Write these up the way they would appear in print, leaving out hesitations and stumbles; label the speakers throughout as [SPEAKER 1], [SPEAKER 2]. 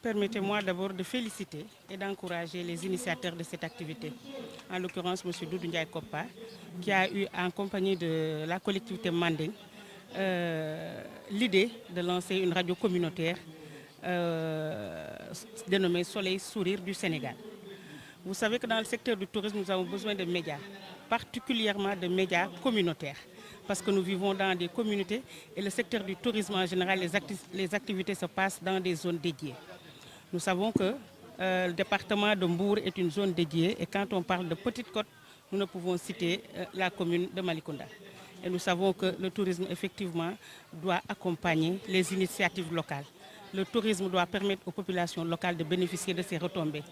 [SPEAKER 1] Permettez-moi d'abord de féliciter et d'encourager les initiateurs de cette activité. En l'occurrence, M. Doudou Ndiaye Kopa, qui a eu en compagnie de la collectivité Manding l'idée de lancer une radio communautaire dénommée Soleil Sourire du Sénégal. Vous savez que dans le secteur du tourisme, nous avons besoin de médias, particulièrement de médias communautaires, parce que nous vivons dans des communautés et le secteur du tourisme en général, les activités se passent dans des zones dédiées. Nous savons que le département de Mbour est une zone dédiée et quand on parle de Petite Côte, nous ne pouvons citer la commune de Malicounda. Et nous savons que le tourisme, effectivement, doit accompagner les initiatives locales. Le tourisme doit permettre aux populations locales de bénéficier de ces retombées.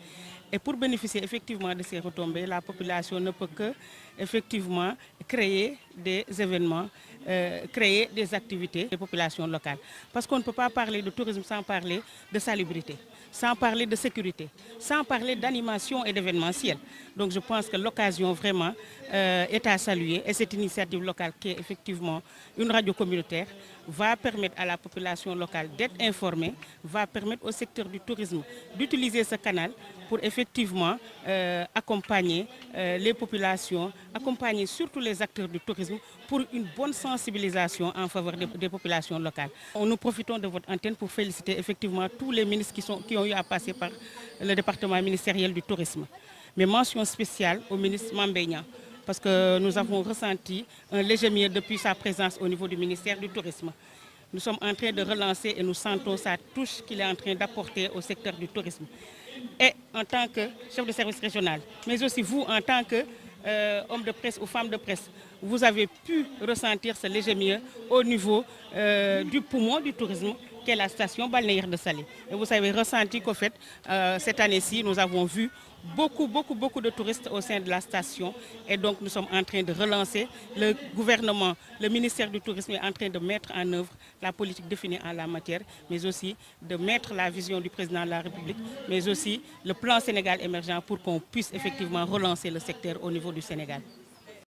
[SPEAKER 1] Et pour bénéficier effectivement de ces retombées, la population ne peut que effectivement créer des événements, créer des activités des populations locales. Parce qu'on ne peut pas parler de tourisme sans parler de salubrité, sans parler de sécurité, sans parler d'animation et d'événementiel. Donc je pense que l'occasion vraiment est à saluer et cette initiative locale qui est effectivement une radio communautaire va permettre à la population locale d'être informée, va permettre au secteur du tourisme d'utiliser ce canal pour effectivement accompagner les populations, accompagner surtout les acteurs du tourisme pour une bonne sensibilisation en faveur des populations locales. Nous profitons de votre antenne pour féliciter effectivement tous les ministres qui ont eu à passer par le département ministériel du tourisme. Mais mention spéciale au ministre Mambéignan, parce que nous avons ressenti un léger mieux depuis sa présence au niveau du ministère du tourisme. Nous sommes en train de relancer et nous sentons sa touche qu'il est en train d'apporter au secteur du tourisme. Et en tant que chef de service régional, mais aussi vous en tant qu'homme de presse ou femme de presse, vous avez pu ressentir ce léger mieux au niveau du poumon du tourisme qu'est la station balnéaire de Salé. Et vous avez ressenti qu'au fait, cette année-ci, nous avons vu beaucoup de touristes au sein de la station et donc nous sommes en train de relancer. Le gouvernement, le ministère du Tourisme est en train de mettre en œuvre la politique définie en la matière, mais aussi de mettre la vision du président de la République, mais aussi le plan Sénégal émergent pour qu'on puisse effectivement relancer le secteur au niveau du Sénégal.